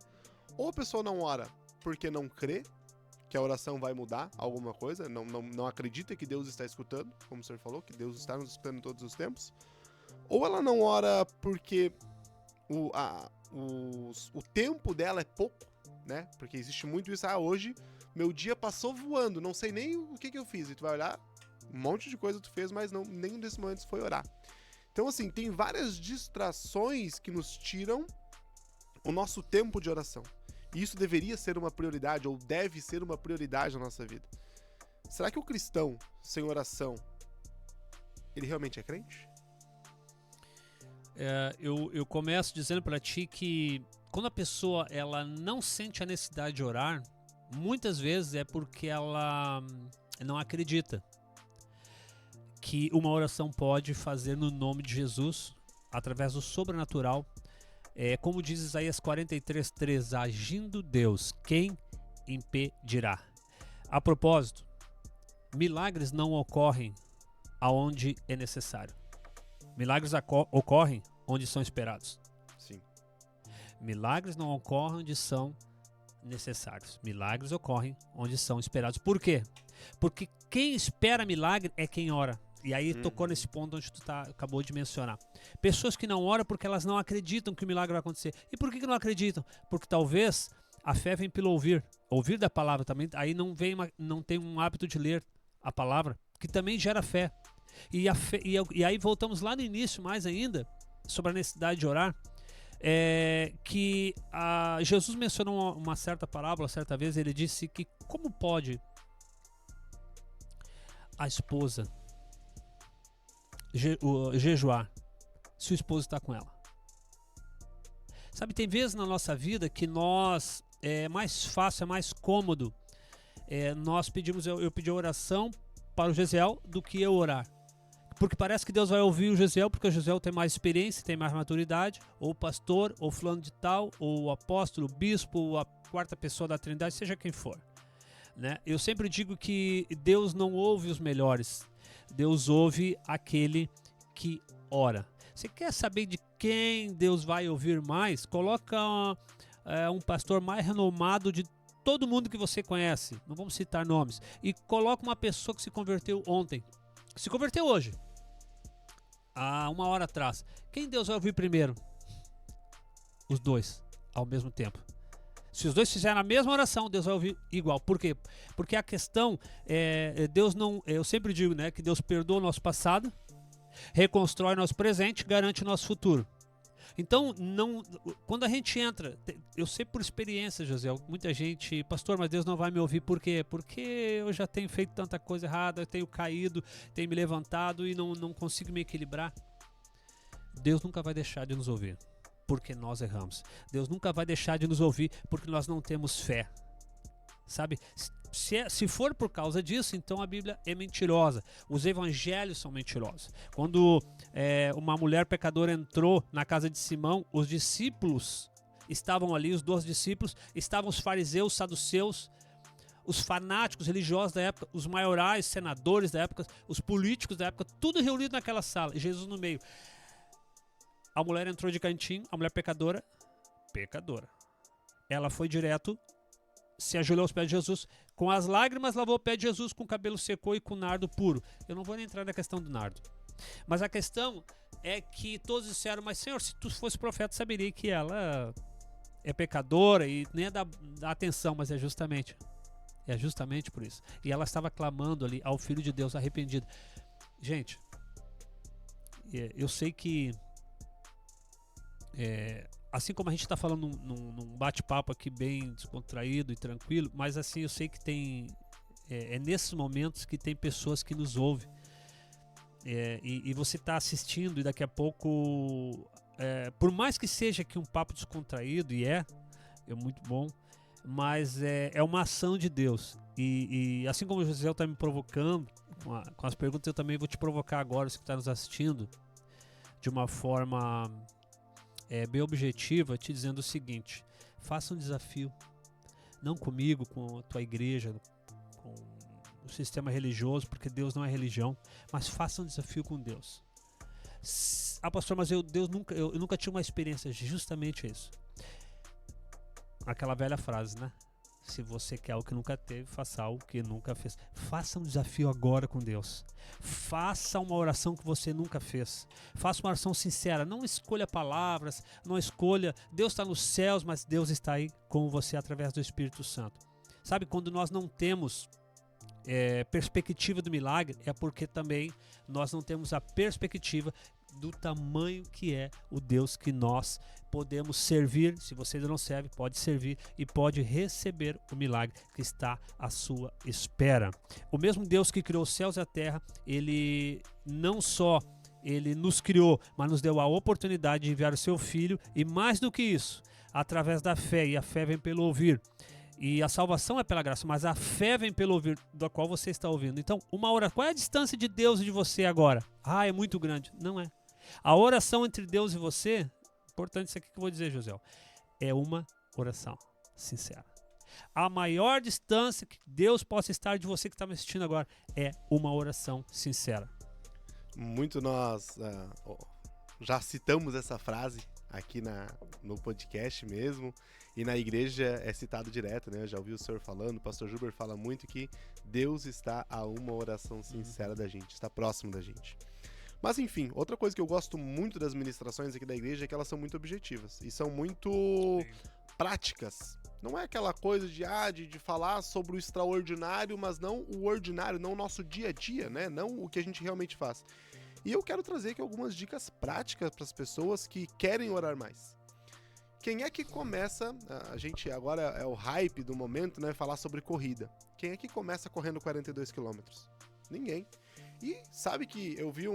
Ou a pessoa não ora porque não crê que a oração vai mudar alguma coisa, não acredita que Deus está escutando, como o senhor falou, que Deus está nos escutando em todos os tempos. Ou ela não ora porque o tempo dela é pouco, né? Porque existe muito isso, hoje meu dia passou voando, não sei nem o que eu fiz. E tu vai olhar, um monte de coisa tu fez, mas nenhum desses momentos foi orar. Então, assim, tem várias distrações que nos tiram o nosso tempo de oração. E isso deveria ser uma prioridade, ou deve ser uma prioridade na nossa vida. Será que o cristão sem oração, ele realmente é crente? Eu começo dizendo para ti que quando a pessoa ela não sente a necessidade de orar, muitas vezes é porque ela não acredita que uma oração pode fazer no nome de Jesus, através do sobrenatural. Como diz Isaías 43:3, agindo Deus, quem impedirá? A propósito, milagres não ocorrem aonde é necessário. Milagres ocorrem onde são esperados. Sim. Milagres não ocorrem onde são necessários. Milagres ocorrem onde são esperados. Por quê? Porque quem espera milagre é quem ora. E aí tocou nesse ponto onde tu acabou de mencionar. Pessoas que não oram porque elas não acreditam que o milagre vai acontecer. E por que não acreditam? Porque talvez a fé vem pelo ouvir da palavra também. Aí não tem um hábito de ler a palavra, que também gera fé. E aí voltamos lá no início mais ainda, sobre a necessidade de orar, que Jesus mencionou uma certa parábola, certa vez, ele disse que como pode a esposa jejuar se o esposo está com ela? Sabe, tem vezes na nossa vida que é mais fácil, é mais cômodo nós pedimos, eu pedi oração para o Gesiel do que eu orar. Porque parece que Deus vai ouvir o Gesiel, porque o Gesiel tem mais experiência, tem mais maturidade, ou o pastor, ou fulano de tal, ou o apóstolo, o bispo, ou a quarta pessoa da Trindade, seja quem for. Né? Eu sempre digo que Deus não ouve os melhores, Deus ouve aquele que ora. Você quer saber de quem Deus vai ouvir mais? Coloca um pastor mais renomado de todo mundo que você conhece, não vamos citar nomes, e coloca uma pessoa que se converteu ontem, que se converteu hoje, há 1 hora atrás. Quem Deus vai ouvir primeiro? Os dois, ao mesmo tempo. Se os dois fizerem a mesma oração, Deus vai ouvir igual. Por quê? Porque a questão Deus não, eu sempre digo, né, que Deus perdoa o nosso passado, reconstrói nosso presente, garante o nosso futuro. Então, quando a gente entra, eu sei por experiência, José, muita gente, pastor, mas Deus não vai me ouvir, por quê? Porque eu já tenho feito tanta coisa errada, eu tenho caído, tenho me levantado e não consigo me equilibrar. Deus nunca vai deixar de nos ouvir, porque nós erramos. Deus nunca vai deixar de nos ouvir, porque nós não temos fé. Sabe? Se for por causa disso, então a Bíblia é mentirosa. Os evangelhos são mentirosos. Quando uma mulher pecadora entrou na casa de Simão, os discípulos estavam ali, os 12 discípulos, estavam os fariseus, saduceus, os fanáticos religiosos da época, os maiorais, senadores da época, os políticos da época, tudo reunido naquela sala, e Jesus no meio. A mulher entrou de cantinho, a mulher pecadora. Ela foi direto, se ajoelhou aos pés de Jesus, com as lágrimas lavou o pé de Jesus, com o cabelo secou e com nardo puro. Eu não vou nem entrar na questão do nardo, mas a questão é que todos disseram, mas Senhor, se tu fosse profeta, saberia que ela é pecadora e nem é da atenção, mas é justamente por isso. E ela estava clamando ali ao Filho de Deus arrependido. Gente, eu sei que assim como a gente está falando num bate-papo aqui bem descontraído e tranquilo, mas assim eu sei que tem nesses momentos que tem pessoas que nos ouvem, e você está assistindo e daqui a pouco, por mais que seja aqui um papo descontraído, e é muito bom, mas é uma ação de Deus, e assim como o José está me provocando com as perguntas, eu também vou te provocar agora, você que está nos assistindo, de uma forma bem objetiva, te dizendo o seguinte: faça um desafio, não comigo, com a tua igreja, com o sistema religioso, porque Deus não é religião, mas faça um desafio com Deus. Pastor, mas eu nunca tive uma experiência. Justamente isso, aquela velha frase, né? Se você quer o que nunca teve, faça algo que nunca fez. Faça um desafio agora com Deus. Faça uma oração que você nunca fez. Faça uma oração sincera. Não escolha palavras, não escolha. Deus está nos céus, mas Deus está aí com você através do Espírito Santo. Sabe, quando nós não temos perspectiva do milagre, é porque também nós não temos a perspectiva do tamanho que é o Deus que nós podemos servir. Se você ainda não serve, pode servir e pode receber o milagre que está à sua espera. O mesmo Deus que criou os céus e a terra, ele não só Ele nos criou, mas nos deu a oportunidade de enviar o seu Filho, e mais do que isso, através da fé, e a fé vem pelo ouvir. E a salvação é pela graça, mas a fé vem pelo ouvir, da qual você está ouvindo. Então, qual é a distância de Deus e de você agora? É muito grande. Não é. A oração entre Deus e você, importante isso aqui que eu vou dizer, José, é uma oração sincera. A maior distância que Deus possa estar de você que está me assistindo agora é uma oração sincera. Muito nós já citamos essa frase aqui no podcast mesmo, e na igreja é citado direto, né? Eu já ouvi o senhor falando, o pastor Gilbert fala muito que Deus está a uma oração sincera da gente, está próximo da gente. Mas enfim, outra coisa que eu gosto muito das ministrações aqui da igreja é que elas são muito objetivas e são muito práticas. Não é aquela coisa de falar sobre o extraordinário, mas não o ordinário, não o nosso dia a dia, né? Não o que a gente realmente faz. E eu quero trazer aqui algumas dicas práticas para as pessoas que querem orar mais. Quem é que começa, a gente agora é o hype do momento, né? Falar sobre corrida. Quem é que começa correndo 42 quilômetros? Ninguém. E sabe que eu vi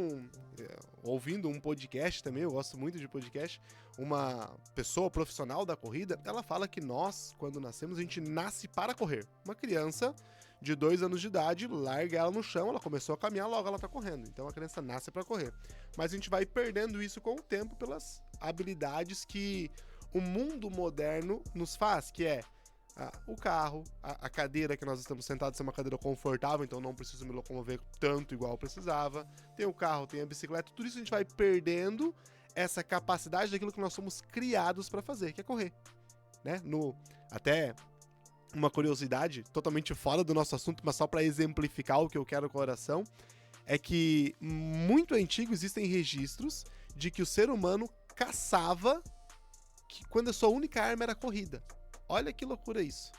ouvindo um podcast também, eu gosto muito de podcast, uma pessoa profissional da corrida, ela fala que nós, quando nascemos, a gente nasce para correr. Uma criança de 2 anos de idade, larga ela no chão, ela começou a caminhar, logo ela tá correndo. Então a criança nasce para correr. Mas a gente vai perdendo isso com o tempo pelas habilidades que o mundo moderno nos faz, que é o carro, a cadeira que nós estamos sentados é uma cadeira confortável, então não preciso me locomover tanto igual eu precisava. Tem o carro, tem a bicicleta, tudo isso a gente vai perdendo essa capacidade daquilo que nós somos criados para fazer, que é correr, né? Até uma curiosidade totalmente fora do nosso assunto, mas só para exemplificar o que eu quero com a oração, é que muito antigo existem registros de que o ser humano caçava quando a sua única arma era a corrida. Olha que loucura isso.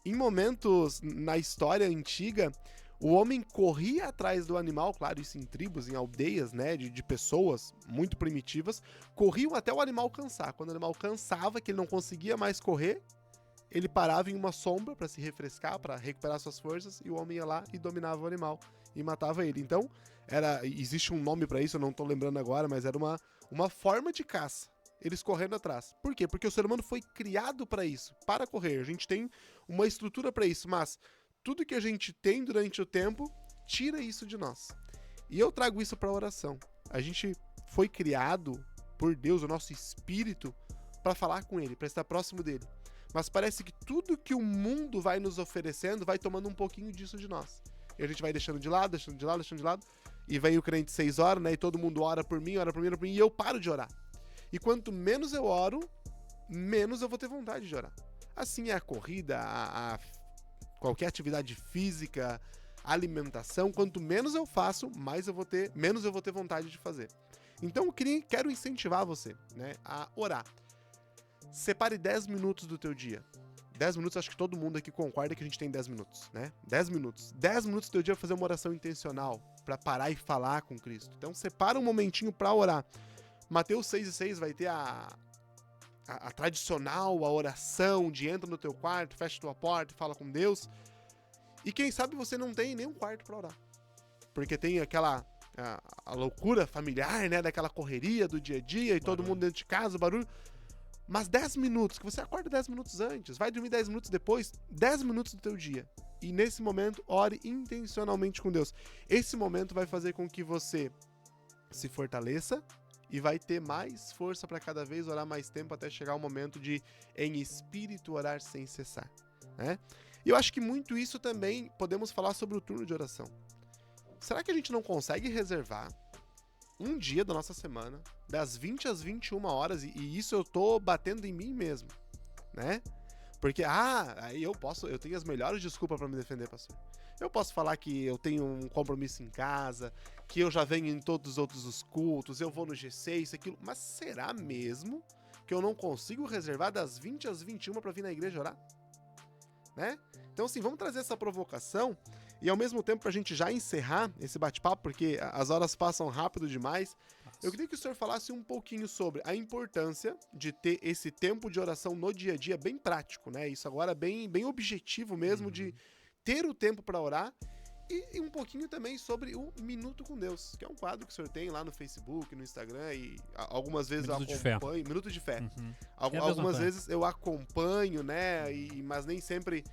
Em momentos na história antiga, o homem corria atrás do animal, claro, isso em tribos, em aldeias, né, de pessoas muito primitivas, corriam até o animal cansar. Quando o animal cansava, que ele não conseguia mais correr, ele parava em uma sombra para se refrescar, para recuperar suas forças, e o homem ia lá e dominava o animal e matava ele. Então, existe um nome para isso, eu não estou lembrando agora, mas era uma forma de caça. Eles correndo atrás. Por quê? Porque o ser humano foi criado para isso, para correr. A gente tem uma estrutura para isso, mas tudo que a gente tem durante o tempo tira isso de nós. E eu trago isso para a oração. A gente foi criado por Deus, o nosso espírito, para falar com Ele, para estar próximo dele. Mas parece que tudo que o mundo vai nos oferecendo vai tomando um pouquinho disso de nós. E a gente vai deixando de lado, deixando de lado, deixando de lado. E vem o crente 6 horas, né? E todo mundo ora por mim, e eu paro de orar. E quanto menos eu oro, menos eu vou ter vontade de orar. Assim é a corrida, qualquer atividade física, alimentação. Quanto menos eu faço, menos eu vou ter vontade de fazer. Então eu quero incentivar você, né, a orar. Separe 10 minutos do teu dia. 10 minutos, acho que todo mundo aqui concorda que a gente tem 10 minutos, né? 10 minutos. 10 minutos do teu dia para fazer uma oração intencional, para parar e falar com Cristo. Então separa um momentinho para orar. Mateus 6:6 vai ter a tradicional, a oração de entra no teu quarto, fecha tua porta e fala com Deus. E quem sabe você não tem nenhum quarto para orar. Porque tem aquela a loucura familiar, né? Daquela correria do dia a dia e todo mundo dentro de casa, barulho. Mas 10 minutos, que você acorda 10 minutos antes, vai dormir 10 minutos depois, 10 minutos do teu dia. E nesse momento, ore intencionalmente com Deus. Esse momento vai fazer com que você se fortaleça e vai ter mais força para cada vez orar mais tempo até chegar o momento de, em espírito, orar sem cessar, né? E eu acho que muito isso também podemos falar sobre o turno de oração. Será que a gente não consegue reservar um dia da nossa semana, das 20 às 21 horas, e isso eu tô batendo em mim mesmo, né? Porque, aí eu tenho as melhores desculpas para me defender, pastor. Eu posso falar que eu tenho um compromisso em casa, que eu já venho em todos os outros cultos, eu vou no G6, isso, aquilo, mas será mesmo que eu não consigo reservar das 20 às 21 para vir na igreja orar? Né? Então, assim, vamos trazer essa provocação e, ao mesmo tempo, pra gente já encerrar esse bate-papo, porque as horas passam rápido demais, eu queria que o senhor falasse um pouquinho sobre a importância de ter esse tempo de oração no dia a dia, bem prático, né? Isso agora bem objetivo mesmo, de ter o tempo para orar E um pouquinho também sobre o Minuto com Deus, que é um quadro que o senhor tem lá no Facebook, no Instagram, e algumas vezes Minuto eu de fé. acompanho. Minuto de Fé. Uhum. Algumas vezes eu acompanho, né? Mas nem sempre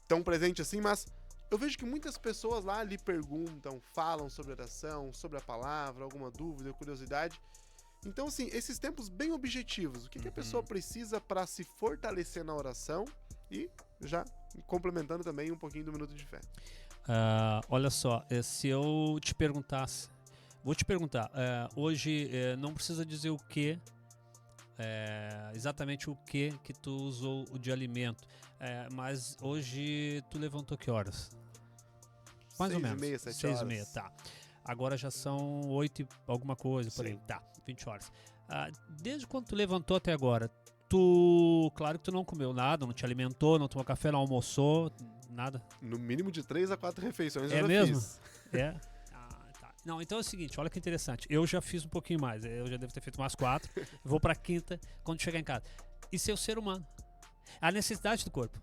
tão presente assim, mas eu vejo que muitas pessoas lá lhe perguntam, falam sobre oração, sobre a palavra, alguma dúvida, curiosidade. Então, assim, esses tempos bem objetivos, o que a pessoa precisa para se fortalecer na oração e já complementando também um pouquinho do Minuto de Fé. Olha só, se eu te perguntasse, vou te perguntar, hoje não precisa dizer o que, exatamente o que tu usou de alimento, mas hoje tu levantou que horas? Mais ou menos. 6h30, 7 horas. 6h30, tá. Agora já são 8 e alguma coisa, por aí. Tá, 20 horas. Desde quando tu levantou até agora, claro que tu não comeu nada, não te alimentou, não tomou café, não almoçou, nada? No mínimo de 3 a 4 refeições eu já mesmo? Fiz. É? Tá. Não, então é o seguinte, olha que interessante. Eu já fiz um pouquinho mais, eu já devo ter feito umas 4, vou pra quinta quando chegar em casa. Isso é o ser humano. A necessidade do corpo.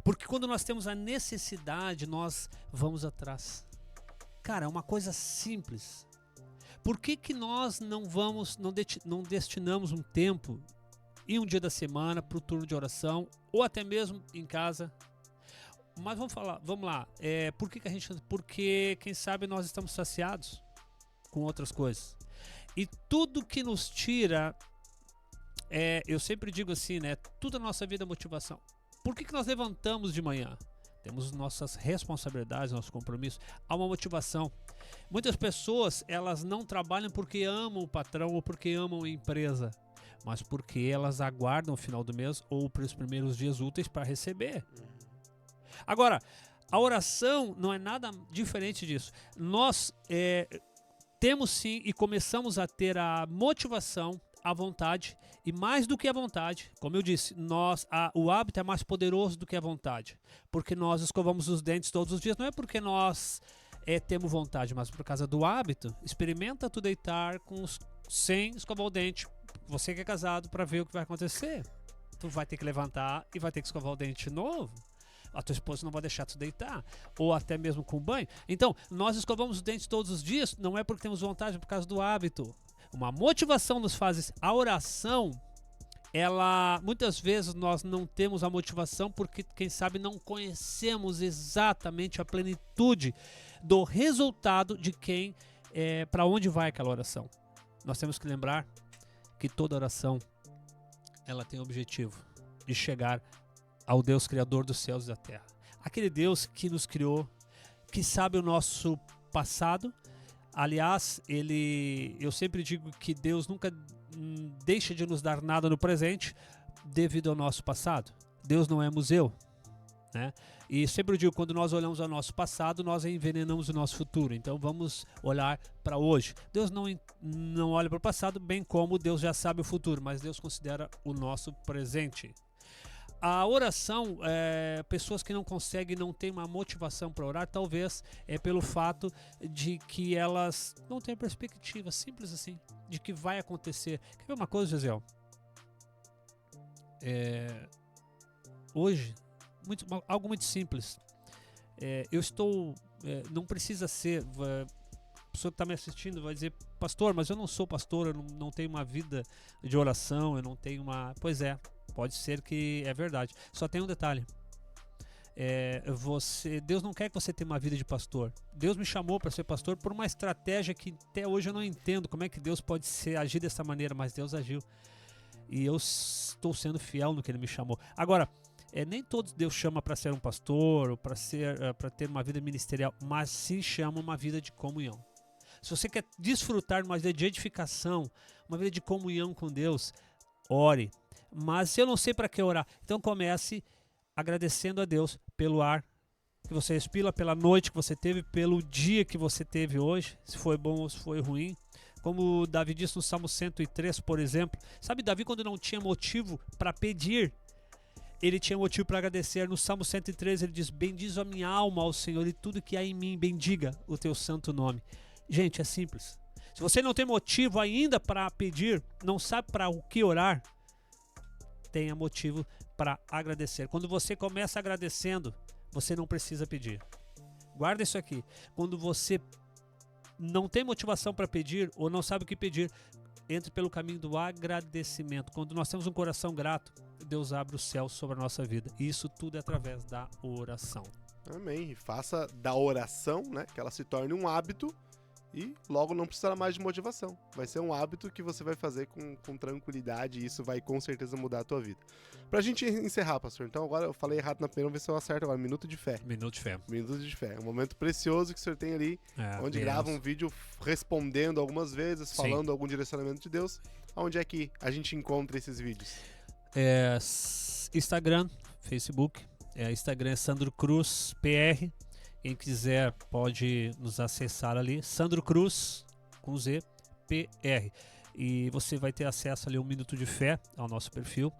Porque quando nós temos a necessidade, nós vamos atrás. Cara, é uma coisa simples. Por que nós não destinamos um tempo e um dia da semana para o turno de oração, ou até mesmo em casa? Mas vamos lá. Porque, quem sabe, nós estamos saciados com outras coisas. E tudo que nos tira, eu sempre digo assim, né? Tudo na nossa vida é motivação. Por que nós levantamos de manhã? Temos nossas responsabilidades, nosso compromisso. Há uma motivação. Muitas pessoas, elas não trabalham porque amam o patrão ou porque amam a empresa, mas porque elas aguardam o final do mês ou para os primeiros dias úteis para receber. Agora, a oração não é nada diferente disso. Nós temos sim e começamos a ter a motivação, a vontade, e mais do que a vontade, como eu disse, o hábito é mais poderoso do que a vontade, porque nós escovamos os dentes todos os dias, não é porque nós temos vontade, mas por causa do hábito. Experimenta tu deitar sem escovar o dente, você que é casado, para ver o que vai acontecer. Tu vai ter que levantar e vai ter que escovar o dente de novo. A tua esposa não vai deixar tu deitar, ou até mesmo com banho. Então, nós escovamos os dentes todos os dias, não é porque temos vontade, é por causa do hábito. Uma motivação nos faz isso. A oração, muitas vezes nós não temos a motivação porque, quem sabe, não conhecemos exatamente a plenitude do resultado de para onde vai aquela oração. Nós temos que lembrar que toda oração, ela tem o objetivo de chegar ao Deus Criador dos céus e da terra. Aquele Deus que nos criou, que sabe o nosso passado. Aliás, eu sempre digo que Deus nunca deixa de nos dar nada no presente devido ao nosso passado. Deus não é museu, né? E sempre digo, quando nós olhamos ao nosso passado, nós envenenamos o nosso futuro. Então vamos olhar para hoje. Deus não olha para o passado, bem como Deus já sabe o futuro, mas Deus considera o nosso presente. A oração, pessoas que não conseguem, não têm uma motivação para orar, talvez pelo fato de que elas não têm perspectiva, simples assim, de que vai acontecer. Quer ver uma coisa, Gisele? Hoje, algo muito simples. Não precisa ser... A pessoa que está me assistindo vai dizer, pastor, mas eu não sou pastor, eu não tenho uma vida de oração, eu não tenho uma... Pois é. Pode ser que é verdade. Só tem um detalhe. Deus não quer que você tenha uma vida de pastor. Deus me chamou para ser pastor por uma estratégia que até hoje eu não entendo como é que Deus pode agir dessa maneira, mas Deus agiu. E eu estou sendo fiel no que Ele me chamou. Agora, nem todos Deus chama para ser um pastor ou para ter uma vida ministerial, mas sim chama uma vida de comunhão. Se você quer desfrutar de uma vida de edificação, uma vida de comunhão com Deus, ore. Mas eu não sei para que orar. Então comece agradecendo a Deus pelo ar que você respira, pela noite que você teve, pelo dia que você teve hoje, se foi bom ou se foi ruim. Como Davi disse no Salmo 103, por exemplo. Sabe, Davi, quando não tinha motivo para pedir, ele tinha motivo para agradecer. No Salmo 103 ele diz, bendiz a minha alma ao Senhor e tudo que há em mim, bendiga o teu santo nome. Gente, é simples. Se você não tem motivo ainda para pedir, não sabe para o que orar, tenha motivo para agradecer. Quando você começa agradecendo, você não precisa pedir. Guarda isso aqui. Quando você não tem motivação para pedir ou não sabe o que pedir, entre pelo caminho do agradecimento. Quando nós temos um coração grato, Deus abre o céu sobre a nossa vida. E isso tudo é através da oração. Amém. E faça da oração, né, que ela se torne um hábito e logo não precisará mais de motivação. Vai ser um hábito que você vai fazer com tranquilidade e isso vai com certeza mudar a tua vida. Pra gente encerrar, pastor, então agora eu falei errado na primeira, vamos ver se eu acerto agora. Minuto de fé. Minuto de fé. Minuto de fé. É um momento precioso que o senhor tem ali, onde Deus. grava um vídeo respondendo algumas vezes, Sim. falando algum direcionamento de Deus. Onde é que a gente encontra esses vídeos? Instagram, Facebook. Instagram é Sandro Cruz PR. Quem quiser pode nos acessar ali. Sandro Cruz, com Z, PR. E você vai ter acesso ali a um Minuto de Fé ao nosso perfil.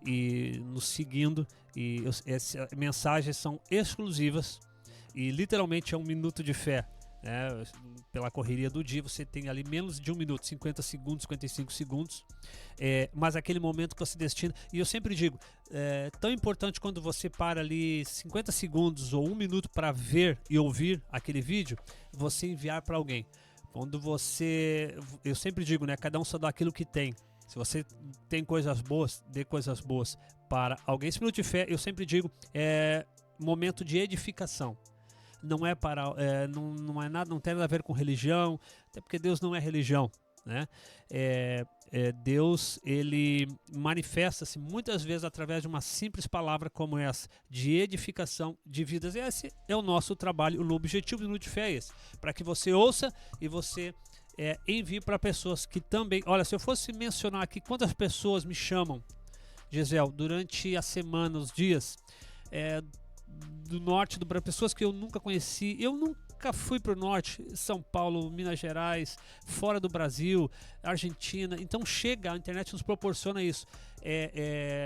E nos seguindo. E essas mensagens são exclusivas. E literalmente é um minuto de fé. Pela correria do dia, você tem ali menos de 1 minuto, 50 segundos, 55 segundos, mas aquele momento que você destina, e eu sempre digo, tão importante quando você para ali 50 segundos ou 1 minuto para ver e ouvir aquele vídeo, você enviar para alguém. Quando você, eu sempre digo, cada um só dá aquilo que tem. Se você tem coisas boas, dê coisas boas para alguém. Esse minuto de fé, eu sempre digo, é momento de edificação. Não é para, não é nada, não tem nada a ver com religião, até porque Deus não é religião, né? Deus, ele manifesta-se muitas vezes através de uma simples palavra como essa, de edificação de vidas. E esse é o nosso trabalho, o objetivo do Minuto de Fé é esse, para que você ouça e você envie para pessoas que também... Olha, se eu fosse mencionar aqui quantas pessoas me chamam, Gisele, durante a semana, os dias... do norte do Brasil, pessoas que eu nunca conheci. Eu nunca fui para o norte, São Paulo, Minas Gerais, fora do Brasil, Argentina. Então a internet nos proporciona isso,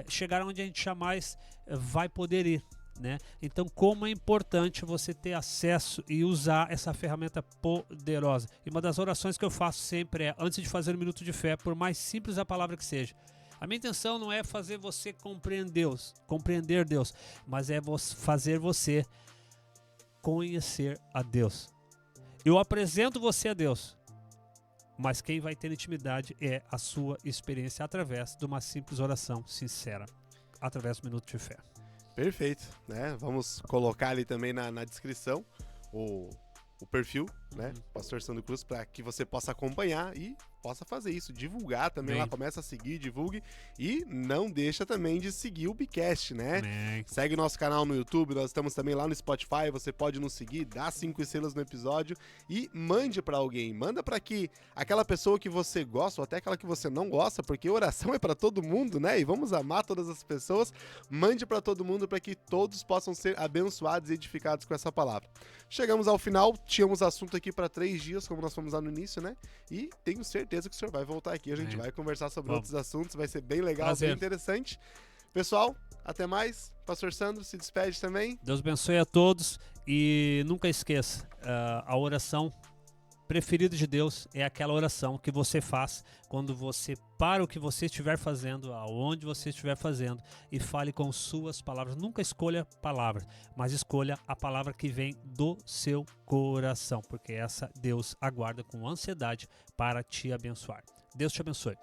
chegar onde a gente jamais vai poder ir, né? Então como é importante você ter acesso e usar essa ferramenta poderosa. E uma das orações que eu faço sempre é, antes de fazer um minuto de fé, por mais simples a palavra que seja, a minha intenção não é fazer você compreender Deus, mas é fazer você conhecer a Deus. Eu apresento você a Deus, mas quem vai ter intimidade é a sua experiência através de uma simples oração sincera, através do Minuto de Fé. Perfeito, né? Vamos colocar ali também na descrição o perfil, né? Pastor Sandro Cruz, para que você possa acompanhar e possa fazer isso, divulgar também lá, começa a seguir, divulgue e não deixa também de seguir o Bicast, né? Segue nosso canal no YouTube, nós estamos também lá no Spotify, você pode nos seguir, dá 5 estrelas no episódio e mande para alguém, manda para que aquela pessoa que você gosta ou até aquela que você não gosta, porque oração é para todo mundo, né? E vamos amar todas as pessoas, mande para todo mundo para que todos possam ser abençoados e edificados com essa palavra. Chegamos ao final, tínhamos assunto aqui para 3 dias, como nós fomos lá no início, né? E tenho certeza que o senhor vai voltar aqui, a gente vai conversar sobre outros assuntos, vai ser bem legal, bem interessante. Pessoal, até mais. Pastor Sandro, se despede também. Deus abençoe a todos e nunca esqueça, a oração preferida de Deus é aquela oração que você faz quando você para o que você estiver fazendo, aonde você estiver fazendo, e fale com suas palavras. Nunca escolha palavras, mas escolha a palavra que vem do seu coração, porque essa Deus aguarda com ansiedade para te abençoar. Deus te abençoe.